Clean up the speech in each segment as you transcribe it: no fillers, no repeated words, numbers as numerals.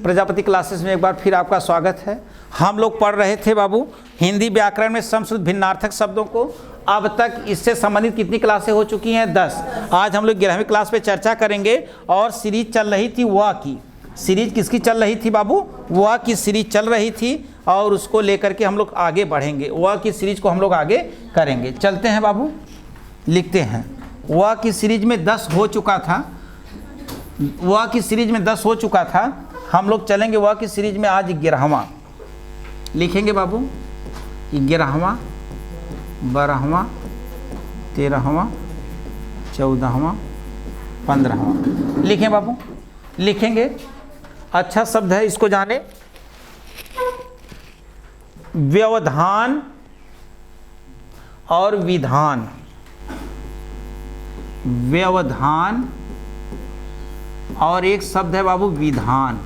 Prajapati classes में एक बार फिर आपका स्वागत है। हम लोग पढ़ रहे थे बाबू हिंदी व्याकरण में समश्रुत भिन्नार्थक शब्दों को। अब तक इससे संबंधित कितनी क्लासें हो चुकी हैं? 10। आज हम लोग 11वीं क्लास पे चर्चा करेंगे और सीरीज चल रही थी व की। सीरीज किसकी चल रही थी बाबू? व की सीरीज चल रही थी और उसको लेकर के हम लोग आगे बढ़ेंगे। व की सीरीज को हम लोग आगे करेंगे। चलते हैं बाबू, लिखते हैं। व की सीरीज में 10 हो चुका था। व की सीरीज में 10 हो चुका था। हम लोग चलेंगे व की सीरीज में आज 11वां लिखेंगे बाबू। 11वां, 12वां, 13वां, 14वां, 15वां लिखें बाबू। लिखेंगे, अच्छा शब्द है, इसको जाने। व्यवधान और विधान। व्यवधान और एक शब्द है बाबू विधान।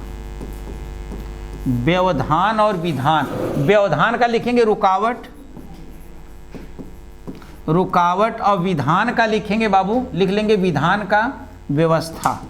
व्यवधान और विधान। व्यवधान का लिखेंगे रुकावट, रुकावट, और विधान का लिखेंगे बाबू, लिख लेंगे विधान का व्यवस्था।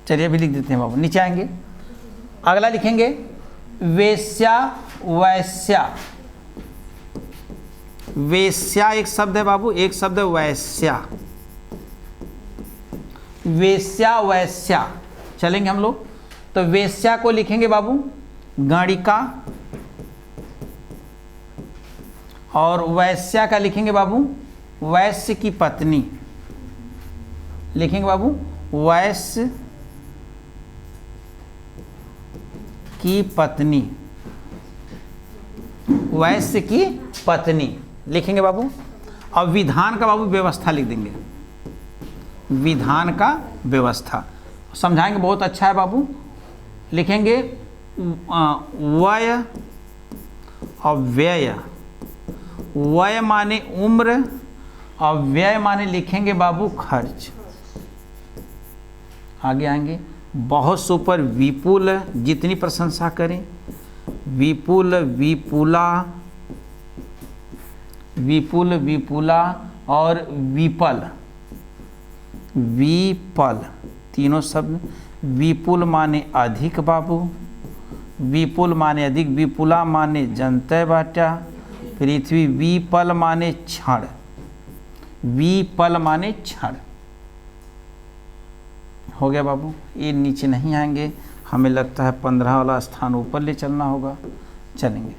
चलिए अभी लिख देते हैं बाबू, नीचे आएंगे। अगला लिखेंगे वेश्या वैश्या। वेश्या एक शब्द है बाबू, एक शब्द है वैश्या। वेश्या वैश्या चलेंगे हम लोग। तो वेश्या को लिखेंगे बाबू गणिका और वैश्या का लिखेंगे बाबू वैश्य की पत्नी। लिखेंगे बाबू वैश्य की पत्नी, वैश्य की पत्नी लिखेंगे बाबू। और विधान का बाबू व्यवस्था लिख देंगे। विधान का व्यवस्था समझाएंगे, बहुत अच्छा है बाबू। लिखेंगे वय और व्यय। वय माने उम्र और व्यय माने लिखेंगे बाबू खर्च। आगे आएंगे, बहुत सुपर विपुल, जितनी प्रशंसा करें। विपुल, विपुला, विपुल, विपुला और विपल। विपल तीनों शब्द। विपुल माने अधिक बाबू, विपुल माने अधिक, विपुला माने जनतय बाटा पृथ्वी, विपल माने क्षण। विपल माने क्षण। हो गया बाबू। ये नीचे नहीं आएंगे, हमें लगता है 15 वाला स्थान ऊपर ले चलना होगा। चलेंगे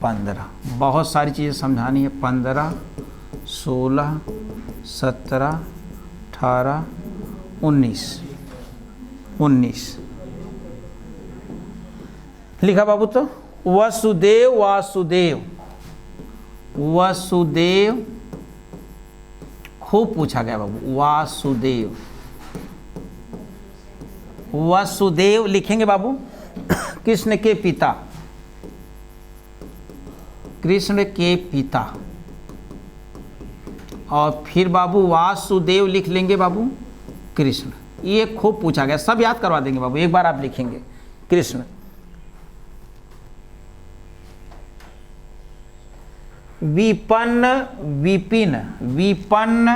15, बहुत सारी चीज़ें समझानी है। 15, 16, 17, 18, 19। 19 लिखा बाबू। तो वसुदेव, वासुदेव, वसुदेव खूब पूछा गया बाबू। वासुदेव, वसुदेव लिखेंगे बाबू कृष्ण के पिता। कृष्ण के पिता। और फिर बाबू वासुदेव लिख लेंगे बाबू कृष्ण। ये खूब पूछा गया, सब याद करवा देंगे बाबू। एक बार आप लिखेंगे कृष्ण। विपन्न, विपिन, विपन्न,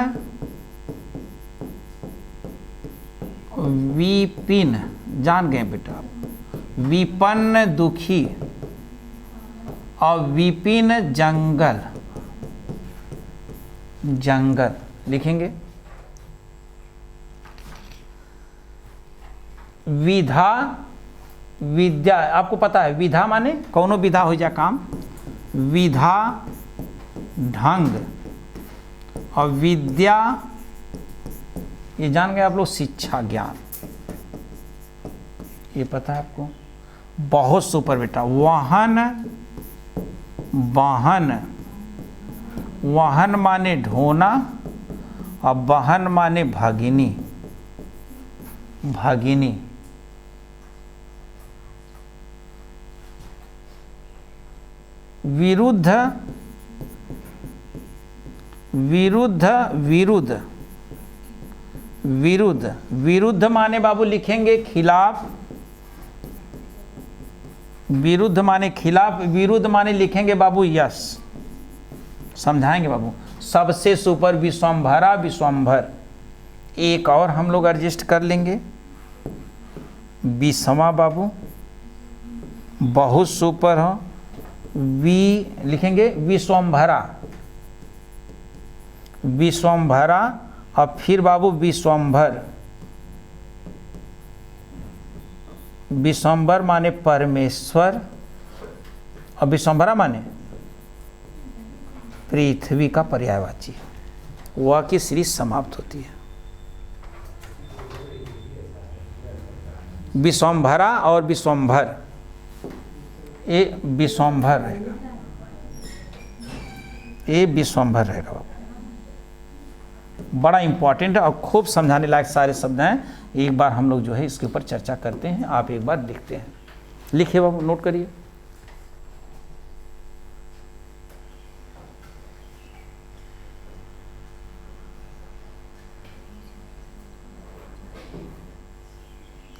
विपिन जान गए बेटा आप। विपन्न दुखी और विपिन जंगल। जंगल लिखेंगे। विधा, विद्या, आपको पता है विधा माने कौनो विधा हो जा काम। विधा ढंग और विद्या, ये जान गए आप लोग, शिक्षा ज्ञान। ये पता है आपको, बहुत सुपर बेटा। वाहन, वाहन, वाहन माने ढोना और बहन माने भगिनी। भगिनी। विरुद्ध विरुद्ध विरुद्ध विरुद्ध विरुद्ध माने बाबू लिखेंगे खिलाफ, विरुद्ध माने खिलाफ, विरुद्ध माने लिखेंगे बाबू यश। समझाएंगे बाबू। सबसे सुपर विश्वम्भरा विश्वम्भर। एक और हम लोग एडजस्ट कर लेंगे, विषमा बाबू, बहुत सुपर हो, वी लिखेंगे विश्वम्भरा, विश्वम्भरा और फिर बाबू विश्वम्भर। विश्वम्भर माने परमेश्वर और विश्वम्भरा माने पृथ्वी का पर्यायवाची। वह की सीरीज समाप्त होती है। विश्वम्भरा और विश्वम्भर, ये विश्वम्भर रहेगा, ये विश्वम्भर रहेगा बाबू। बड़ा इंपॉर्टेंट और खूब समझाने लायक सारे शब्द हैं। एक बार हम लोग जो है इसके ऊपर चर्चा करते हैं, आप एक बार लिखते हैं। लिखिए बाबू, नोट करिए।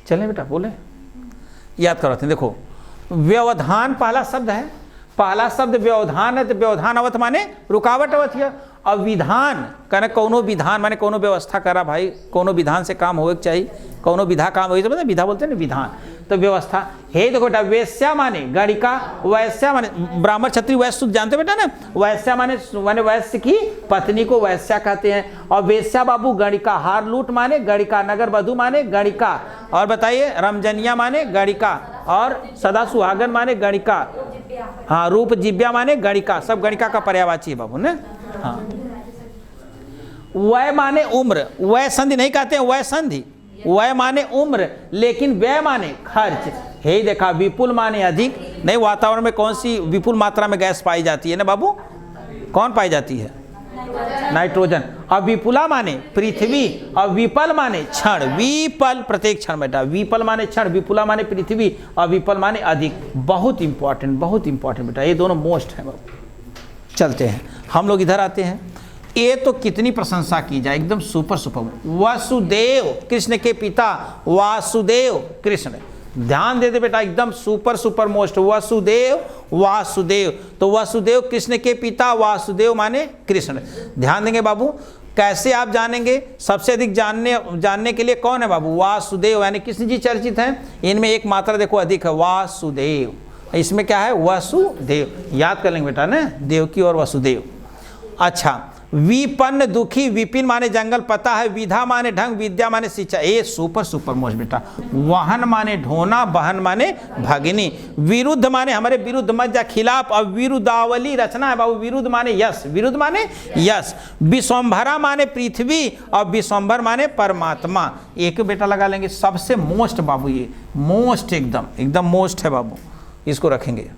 चलें बेटा, बोले, याद करवाते हैं। देखो, व्यवधान पहला शब्द है, पहला शब्द व्यवधान है, तो व्यवधान अवत माने रुकावट अवत है। अब विधान कहना, कोनो विधान माने कोनो व्यवस्था करा भाई, कोनो विधान से काम होए चाहिए, कोनो विधा काम होए तो मतलब विधा बोलते हैं ना, विधान। तो व्यवस्था हे। देखो बेटा, वैश्या माने गणिका, वैश्या माने ब्राह्मण क्षत्रिय वैश्य, जानते बेटा ना। वैश्या माने वैश्य की पत्नी को वैश्या कहते हैं। और वैश्या बाबू गणिका, हार लूट माने गणिका, नगर वधु माने गणिका, और बताइए रमजनिया माने गणिका, और सदा सुहागन माने गणिका, हाँ, रूप जिव्या माने गणिका, सब गणिका का पर्यायवाची है बाबू ने। हाँ, वय माने उम्र, वय संधि नहीं कहते हैं, वय संधि, वय माने उम्र, लेकिन व्यय माने खर्च। हे देखा, विपुल माने अधिक, नहीं वातावरण में कौन सी विपुल मात्रा में गैस पाई जाती है ना बाबू, कौन पाई जाती है, नाइट्रोजन। अब विपुला माने पृथ्वी, और विपल माने क्षण, विपल प्रत्येक क्षण बेटा, विपल माने क्षण, विपुला माने पृथ्वी, और विपल माने अधिक। बहुत इंपॉर्टेंट, बहुत इंपॉर्टेंट बेटा, ये दोनों मोस्ट है बाबू। चलते हैं हम लोग इधर आते हैं। ये तो कितनी प्रशंसा की जाए, एकदम सुपर सुपर। वसुदेव, कृष्ण के पिता वासुदेव कृष्ण, ध्यान दे दे बेटा, एकदम super super most. Vasudev Vasudev, तो वसुदेव कृष्ण के पिता, वासुदेव माने कृष्ण। ध्यान देंगे बाबू, कैसे आप जानेंगे? सबसे अधिक जानने के लिए कौन है बाबू? वासुदेव, यानी कृष्ण जी चर्चित हैं। इनमें एक मात्रा देखो अधिक है, वासुदेव। इसमें क्या है? वसुदेव। याद कर लेंगे बेटा ना, देवकी और वसुदेव। अच्छा, विपन्न दुखी, विपिन माने जंगल, पता है, विधा माने ढंग, विद्या माने शिक्षा। ये सुपर सुपर मोस्ट बेटा। वाहन माने ढोना, बहन माने भगिनी। विरुद्ध माने हमारे विरुद्ध मत जा, खिलाफ। अब विरुद्धावली रचना है बाबू। विरुद्ध माने यश, विरुद्ध माने यश। विश्वम्भरा माने पृथ्वी, और विश्वम्भर माने परमात्मा। एक बेटा लगा लेंगे, सबसे मोस्ट बाबू, ये मोस्ट एकदम एकदम मोस्ट है बाबू, इसको रखेंगे।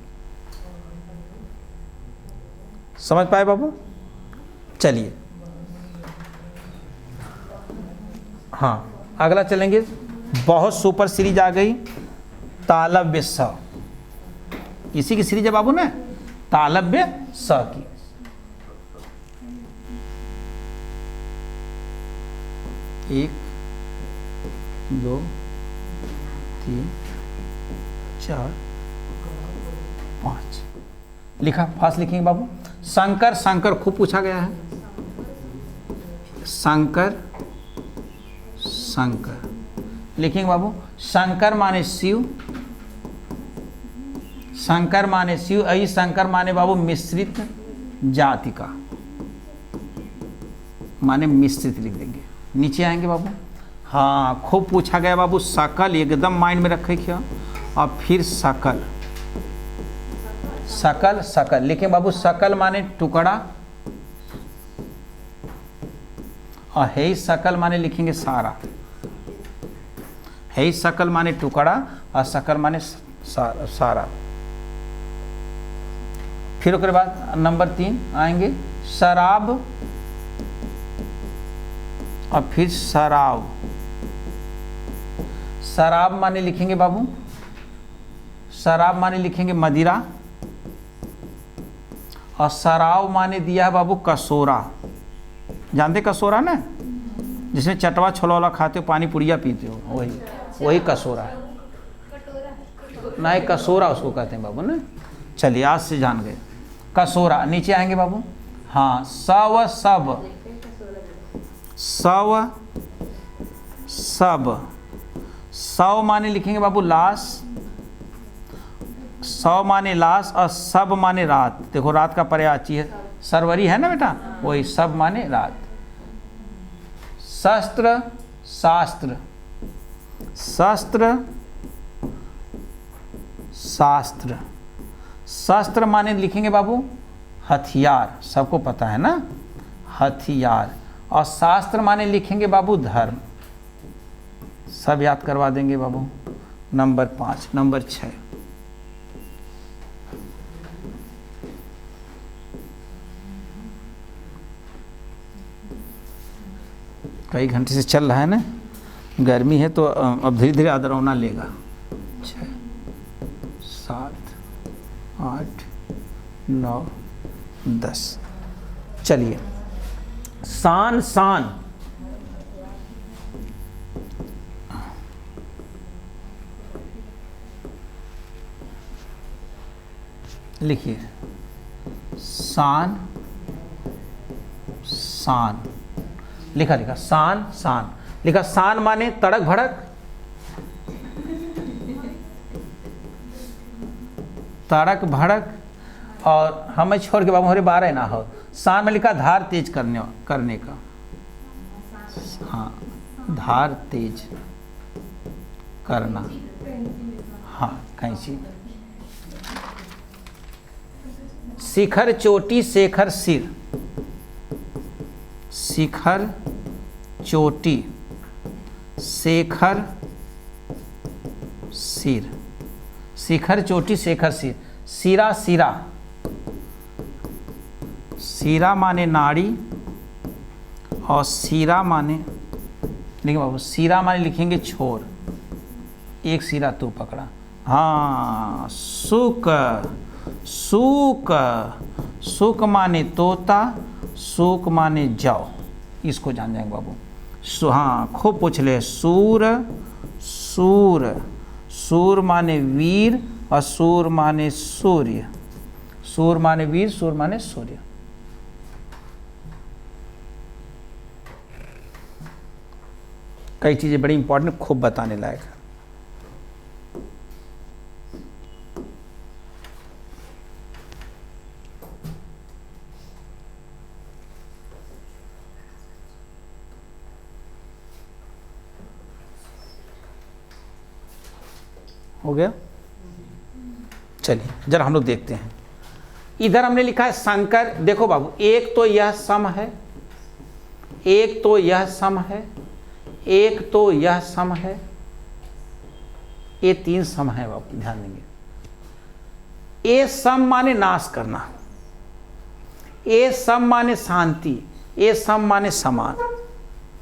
समझ पाए बाबू? चलिए, हाँ, अगला चलेंगे। बहुत सुपर सीरीज आ गई, तालव्य स। इसी की सीरीज है बाबू ना, तालव्य स की। एक, दो, तीन, चार, पांच। लिखा, फास्ट लिखेंगे बाबू। शंकर, शंकर खूब पूछा गया है। शंकर, शंकर लिखेंगे बाबू। शंकर माने शिव, शंकर माने शिव। अई शंकर माने बाबू मिश्रित जाति का, माने मिश्रित लिख देंगे। नीचे आएंगे बाबू। हाँ, खूब पूछा गया बाबू। सकल, एकदम माइंड में रखे क्या। और फिर सकल, सकल, सकल लिखें बाबू। सकल माने टुकड़ा, और है सकल माने लिखेंगे सारा। है सकल माने टुकड़ा, और सकल माने सारा। फिर उसके बाद नंबर 3 आएंगे, शराब, और फिर शराब। शराब माने लिखेंगे बाबू, शराब माने लिखेंगे मदिरा, और सराव माने दिया है बाबू कसोरा। जानते कसोरा ना, जिसमें चटवा छोला वाला खाते हो, पानी पुड़िया पीते हो, वही कसोरा है। नहीं, कसोरा उसको कहते हैं बाबू ना। चलिए आज से जान गए। कसोरा, नीचे आएंगे बाबू। हाँ, सव सब, सव सब, सव माने लिखेंगे बाबू लाश, सौ माने लाश, और सब माने रात। देखो रात का पर्यायवाची है, सरवरी है ना बेटा, वही सब माने रात। शस्त्र शास्त्र, शस्त्र शास्त्र, शस्त्र माने लिखेंगे बाबू हथियार, सबको पता है ना, हथियार। और शास्त्र माने लिखेंगे बाबू धर्म। सब याद करवा देंगे बाबू। नंबर 5, नंबर 6, कई घंटे से चल रहा है ना, गर्मी है तो अब धीरे धीरे अदरौना लेगा। 6 7 8 9 10। चलिए, शान शान, लिखिए शान शान, लिखा लिखा शान शान, लिखा शान माने तड़क भड़क, तड़क भड़क, और हमें छोड़ के बाबू हमारे 12 ना हो। शान में लिखा धार तेज करने का, हाँ धार तेज करना, हाँ कैंची। शिखर चोटी शेखर सिर, शिखर चोटी शेखर सिर, शिखर चोटी शेखर सिर। सिरा सिरा, सिरा माने नाड़ी, और सिरा माने लिखेंगे बाबू, सिरा माने लिखेंगे छोर, एक सिरा तू पकड़ा। हाँ, सुक सूक, सुक माने तोता, सूक माने जाओ, इसको जान जाएंगे बाबू। हाँ खूब पूछ ले। सूर सूर, सूर माने वीर, और सूर माने सूर्य, सूर माने वीर, सूर माने सूर्य। कई चीजें बड़ी इंपॉर्टेंट, खूब बताने लायक है। हो गया। चलिए जरा हम लोग देखते हैं। इधर हमने लिखा है शंकर। देखो बाबू, एक तो यह सम है, एक तो यह सम है, एक तो यह सम है, ये 3 सम है बाबू, ध्यान देंगे। ए सम माने नाश करना, ए सम माने शांति, ए सम माने समान,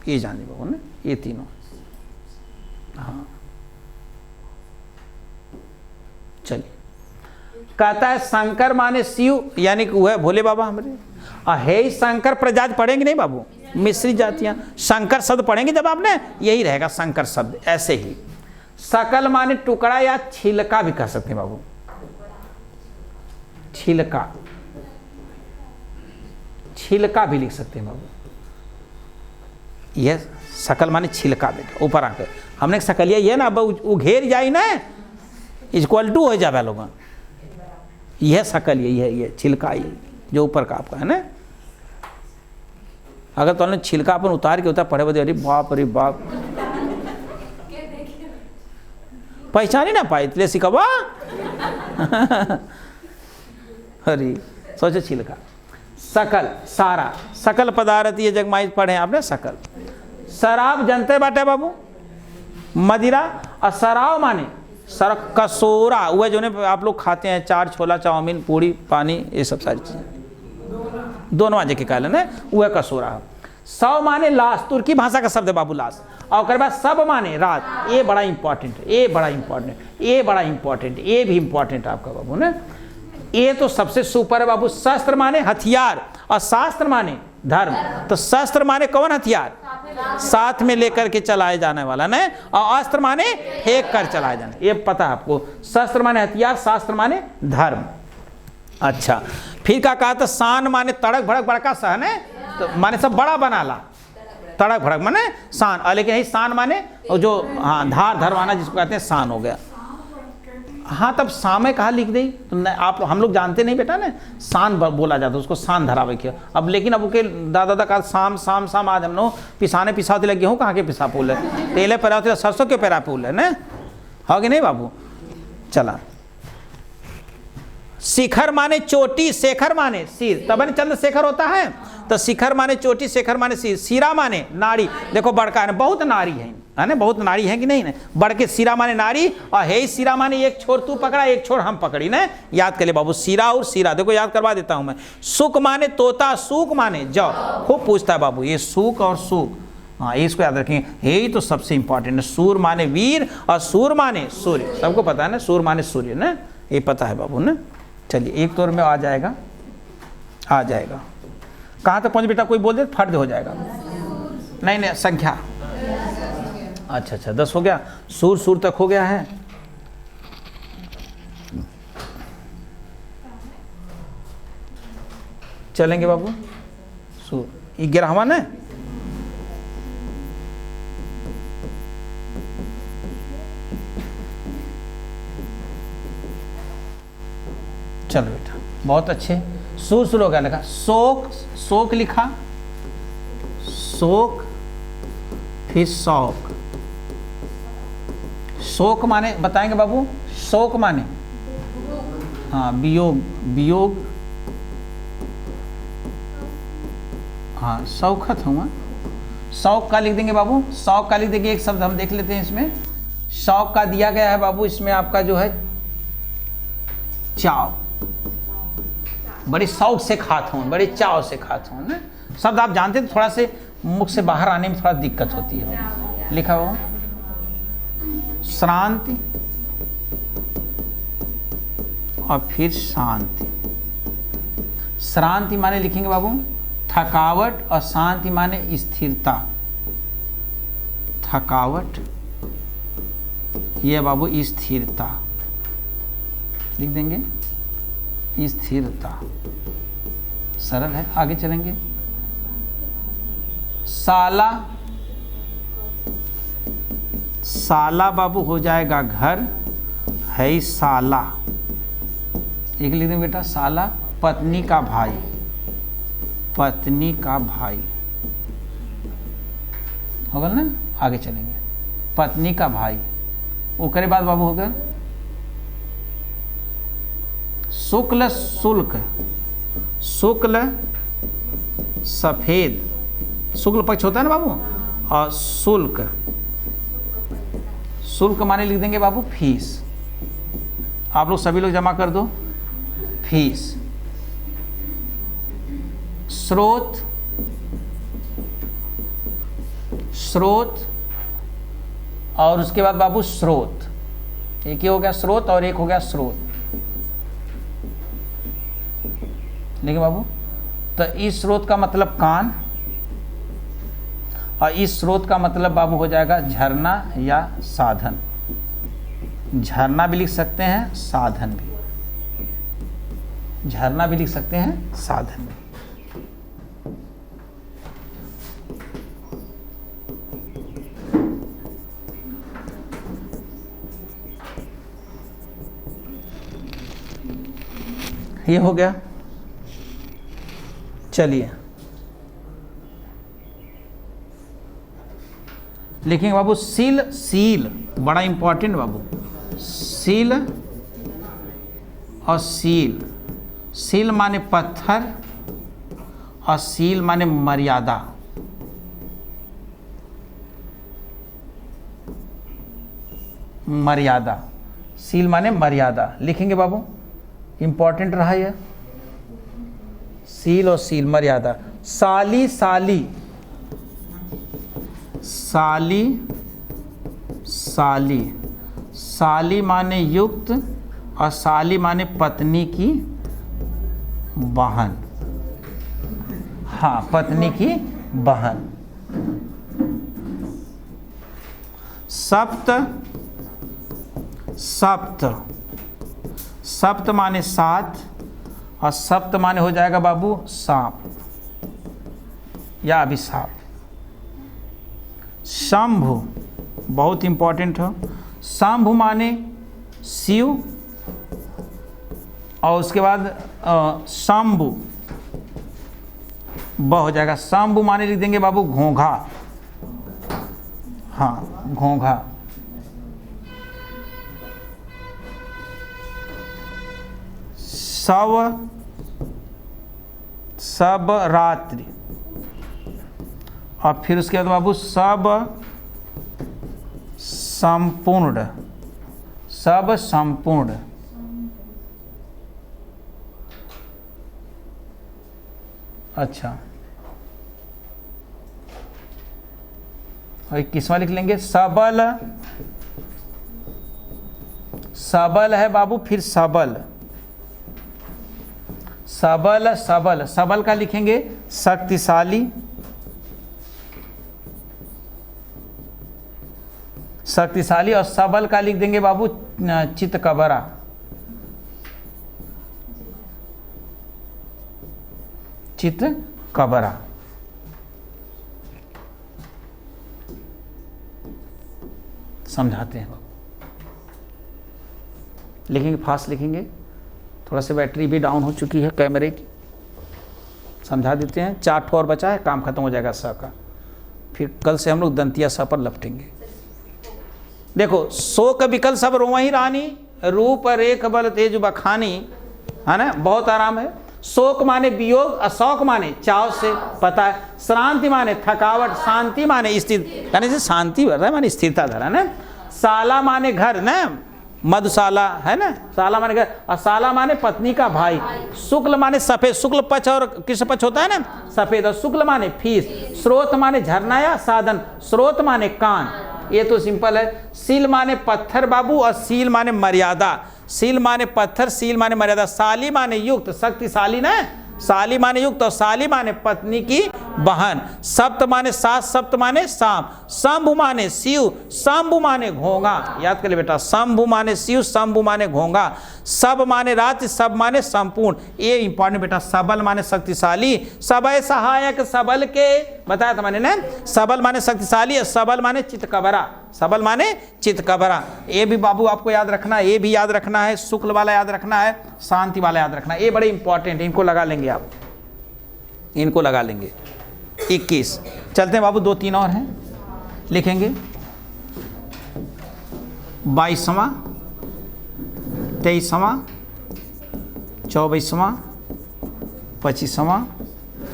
ये जानिए बाबू ने, ये तीनों। हाँ चलिए, कहता है शंकर माने शिव, यानी कि वह भोले बाबा हमारे। है शंकर प्रजाति पढ़ेंगे नहीं बाबू, मिश्री जातियां। शंकर शब्द पढ़ेंगे जब आपने, यही रहेगा शंकर शब्द। ऐसे ही सकल माने टुकड़ा या छिलका भी कह सकते हैं बाबू, छिलका, छिलका भी लिख सकते हैं बाबू। यह सकल माने छिलका, बेटा ऊपर आकर हमने सकलिया ये ना वो घेर जाए ना, इक्वल टू हो जाए लोग। यह सकल, ये छिलका, ये जो ऊपर का आपका है ना। अगर तो छिलका अपन उतार के उतार पढ़े बदे, अरे बाप रे बाप, पहचान ही ना पाए इसलिए सिखवा। अरे सोचो छिलका, सकल सारा, सकल पदार्थ, ये जगमाई पढ़े आपने सकल। शराब जनते बाटे बाबू, मदिरा। और सराव माने सर कसोरा, वह जो ने आप लोग खाते हैं, चार छोला चाउमीन पूड़ी पानी, ये सब सारी चीजें दोनों वाजे के कालन है, वह कसोरा। सौ माने लाश, तुर्की भाषा का शब्द है बाबू लाश। और उसके बाद सब माने राज, ये बड़ा इंपॉर्टेंट है, ये बड़ा इंपॉर्टेंट, ये बड़ा इंपॉर्टेंट, ये भी इंपॉर्टेंट आपका बाबू ना। ये तो सबसे सुपर है बाबू। शस्त्र माने हथियार और शास्त्र माने धर्म। तो शस्त्र माने कौन हथियार, साथ में लेकर के चलाए जाने वाला ना, और अस्त्र माने फेंक कर चलाए जाने, ये पता है आपको। शस्त्र माने हथियार, शास्त्र माने धर्म। अच्छा, फिर क्या कहा था, शान माने तड़क भड़क बड़का सहन है, तो माने सब बड़ा बना ला, तड़क भड़क माने शान। और लेकिन यही शान माने जो हाँ धार धरवाना जिसको कहते हैं शान हो गया। हाँ, तब सामे कहा लिख दी तो आप हम लोग जानते नहीं बेटा ना, शान बोला जाता उसको, शान धरावे किया। अब लेकिन अब के दादा का शाम शाम शाम आज हम लोग पिसाने पिसाते लगे हूँ, कहाँ के पिसा पुल है, तेले पैरा होते सरसों के पैरा पुल है ना, होगे नहीं बाबू। चला, शिखर माने चोटी, शेखर माने सिर, तब चंद्रशेखर होता है, तो शिखर माने चोटी, शेखर माने सिर। सिरा माने नाड़ी, देखो बड़का है, बहुत नाड़ी है ना, बहुत नाड़ी है कि नहीं ना, बढ़ के सिरा माने नाड़ी, और हे सिरा माने एक छोर तू पकड़ा एक छोर हम पकड़ी ना, याद कर ले बाबू, सिरा और सिरा, देखो याद करवा देता हूं मैं। सुक माने तोता, सूक माने जौ, खूब पूछता है बाबू ये सूक और सूक, हाँ इसको याद रखेंगे, यही तो सबसे इंपॉर्टेंट है। सूर माने वीर और सूर माने सूर्य, सबको पता है ना, सूर माने सूर्य ना, ये पता है बाबू ना। चलिए एक तौर में आ जाएगा, आ जाएगा। कहाँ तक पहुँच बेटा, कोई बोल दे फर्द हो जाएगा। नहीं नहीं, संख्या, अच्छा अच्छा 10 हो गया, सूर सूर तक हो गया है। चलेंगे बाबू, सूर 11वां ना, चलो बेटा बहुत अच्छे। सूर शुरू हो गया, लिखा शोक, शोक लिखा, शोक, फिर शौक। शोक माने बताएंगे बाबू, शोक माने हाँ वियोग, वियोग, हाँ शौखत हुआ। शौक का लिख देंगे बाबू, शौक का लिख देंगे, एक शब्द हम देख लेते हैं इसमें। शौक का दिया गया है बाबू, इसमें आपका जो है चाव, बड़े शौक से खाता हूँ, बड़े चाव से खाता हूँ ना। शब्द आप जानते हैं, थोड़ा से मुख से बाहर आने में थोड़ा दिक्कत होती है। लिखा हो श्रांति और फिर शांति। श्रांति माने लिखेंगे बाबू थकावट, और शांति माने स्थिरता। थकावट, ये बाबू स्थिरता लिख देंगे, स्थिरता, सरल है। आगे चलेंगे, साला, साला बाबू हो जाएगा घर, है साला, एक लिख देंगे बेटा साला। पत्नी का भाई, पत्नी का भाई होगा ना। आगे चलेंगे, पत्नी का भाई, उसके बाद बाबू होगा शुक्ल शुल्क, शुक्ल सफेद, शुक्ल पक्ष होता है ना बाबू, और शुल्क, शुल्क माने लिख देंगे बाबू फीस। आप लोग सभी लोग जमा कर दो, फीस। स्रोत, स्रोत, और उसके बाद बाबू स्रोत, एक ही हो गया स्रोत और एक हो गया स्रोत। देखिए बाबू, तो इस स्रोत का मतलब कान, और इस स्रोत का मतलब बाबू हो जाएगा झरना या साधन। झरना भी लिख सकते हैं, साधन भी, झरना भी लिख सकते हैं, साधन भी। ये हो गया। चलिए लिखेंगे बाबू सील, सील बड़ा इंपॉर्टेंट बाबू, सील और सील। सील माने पत्थर और सील माने मर्यादा। मर्यादा, सील माने मर्यादा लिखेंगे बाबू, इंपॉर्टेंट रहा यह, सील और सील मर्यादा। साली, साली, साली, साली, साली माने युक्त और साली माने पत्नी की बहन। हाँ, पत्नी की बहन। सप्त, सप्त, सप्त माने सात और सप्त माने हो जाएगा बाबू सांप या अभिशाप। शंभु बहुत इंपॉर्टेंट हो। शंभु माने शिव और उसके बाद शंभु ब हो जाएगा। शंभु माने लिख देंगे बाबू घोंघा। हाँ, घोंघा। शव, सब रात्रि और फिर उसके बाद बाबू सब संपूर्ण, सब संपूर्ण। अच्छा, और किसवा लिख लेंगे? सबल, सबल है बाबू, फिर सबल, सबल, सबल, सबल का लिखेंगे शक्तिशाली, शक्तिशाली और सबल का लिख देंगे बाबू चितकबरा। चितकबरा। समझाते हैं, लिखेंगे फास्ट लिखेंगे, थोड़ा सा बैटरी भी डाउन हो चुकी है कैमरे की। समझा देते हैं, 4 ठो और बचा है, काम खत्म हो जाएगा स का। फिर कल से हम लोग दंतिया स पर लपटेंगे। देखो, सो का विकल्प सब रोवही रानी, रूप रेख बल तेज बखानी, है ना, बहुत आराम है। शोक माने वियोग, अशोक माने चाव से, पता है। श्रांति माने थकावट, शांति माने स्थिर, यानी से शांति बढ़ रहा है माने स्थिरता धरा ना। साला माने घर ना, मधुशाला है ना, साला माने घर, और साला माने पत्नी का भाई। शुक्ल माने सफेद, शुक्ल पक्ष और कृष्ण पक्ष होता है ना, सफेद, और शुक्ल माने फीस। स्रोत माने झरना या साधन, स्रोत माने कान, ये तो सिंपल है। सील माने पत्थर बाबू और सील माने मर्यादा, सील माने पत्थर, सील माने मर्यादा। साली माने युक्त, शक्तिशाली ना, साली माने युक्त और साली माने पत्नी की बहन। सप्त माने सात, सप्त माने सांप। शंभु माने शिव, शंभु माने घोंघा। याद कर ले बेटा, शंभु माने शिव, शंभु माने घोंघा। सब माने रात्रि, सब माने संपूर्ण। ये इंपॉर्टेंट बेटा। सबल माने शक्तिशाली, सबय सहायक सबल के, बताया था मैंने ना। सबल माने शक्तिशाली, सबल माने चितकबरा, सबल माने चितकबरा। ये भी बाबू आपको याद रखना है, ये भी याद रखना है, शुक्ल वाला याद रखना है, शांति वाला याद रखना है। ये बड़े इंपॉर्टेंट, इनको लगा लेंगे आप, इनको लगा लेंगे। 21 चलते हैं बाबू, 2-3 और हैं, लिखेंगे। 22वां, 23वां, 24वां, 25वां,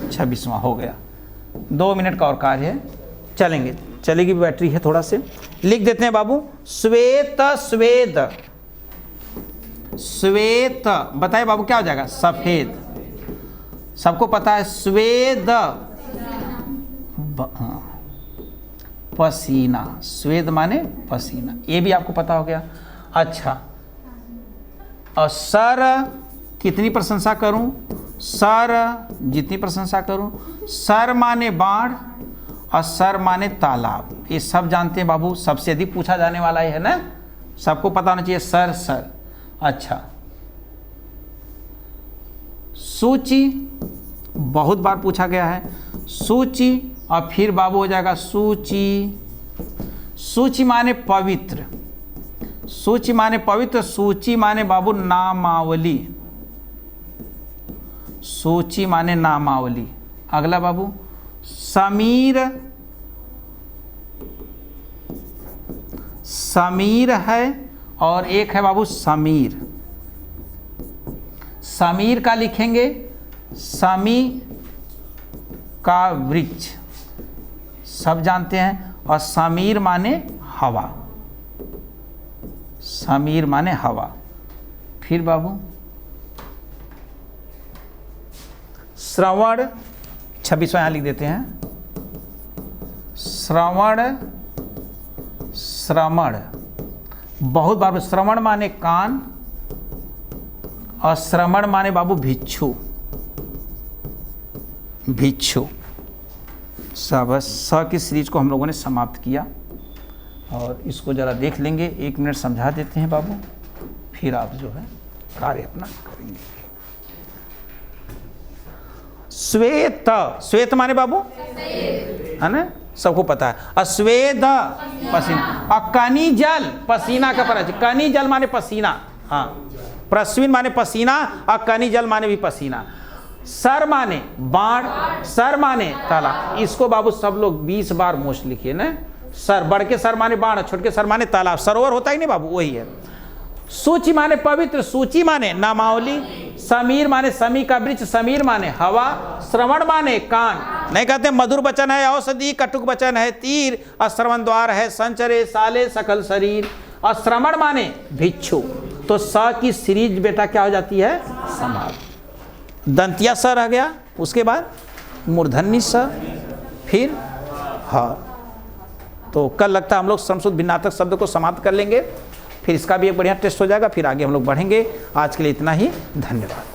26वां हो गया। 2 मिनट का और कार्य है, चलेंगे, चलेगी बैटरी है थोड़ा से। लिख देते हैं बाबू। श्वेत, स्वेद, श्वेत बताए बाबू क्या हो जाएगा? सफेद, सबको पता है। स्वेद, पसीना, स्वेद माने पसीना, ये भी आपको पता हो गया। अच्छा, और सर कितनी प्रशंसा करूं? सर जितनी प्रशंसा करूं। सर माने बाढ़ और सर माने तालाब, ये सब जानते हैं बाबू, सबसे अधिक पूछा जाने वाला है ना, सबको पता होना चाहिए। Sir, sir. अच्छा, सूची बहुत बार पूछा गया है। सूची और फिर बाबू हो जाएगा सूची। सूची माने पवित्र, सूची माने पवित्र। सूची माने बाबू नामावली, सूची माने नामावली। अगला बाबू समीर, समीर है और एक है बाबू समीर। समीर का लिखेंगे समी का वृक्ष, सब जानते हैं। और समीर माने हवा, समीर माने हवा। फिर बाबू श्रवण, 26वां यहाँ लिख देते हैं। श्रवण, श्रवण, बहुत बार श्रवण माने कान और श्रवण माने बाबू भिक्षु, भिक्षु। बस स की सीरीज को हम लोगों ने समाप्त किया और इसको जरा देख लेंगे, 1 मिनट समझा देते हैं बाबू, फिर आप जो है कार्य अपना करेंगे। श्वेत, श्वेत माने बाबू है ना, सबको पता है। अश्वेत पसीना, और कनी जल पसीना का पर, कनी जल माने पसीना, हाँ, प्रस्विन माने पसीना और कनी जल माने भी पसीना। सर माने बाढ़, सर माने तालाब। इसको बाबू सब लोग 20 बार मोस्ट लिखिए ना। सर, बड़ के सर माने बाढ़, छोटे के सर माने तालाब, सरोवर होता ही नहीं बाबू, वही है। सूची माने पवित्र, सूची माने नामावली। समीर माने समी का वृक्ष, समीर माने हवा। श्रवण माने कान, नहीं कहते मधुर वचन है औषधि, कटुक वचन है तीर, अश्रवण द्वार है संचरे साले सकल शरीर। और श्रवण माने भिक्षु। तो स की सीरीज बेटा क्या हो जाती है, समाप्त। दंतिया स रह गया, उसके बाद मूर्धन्य स, फिर ह। तो कल लगता है हम लोग समशुद्ध भिन्नार्थक शब्द को समाप्त कर लेंगे, फिर इसका भी एक बढ़िया टेस्ट हो जाएगा, फिर आगे हम लोग बढ़ेंगे। आज के लिए इतना ही, धन्यवाद।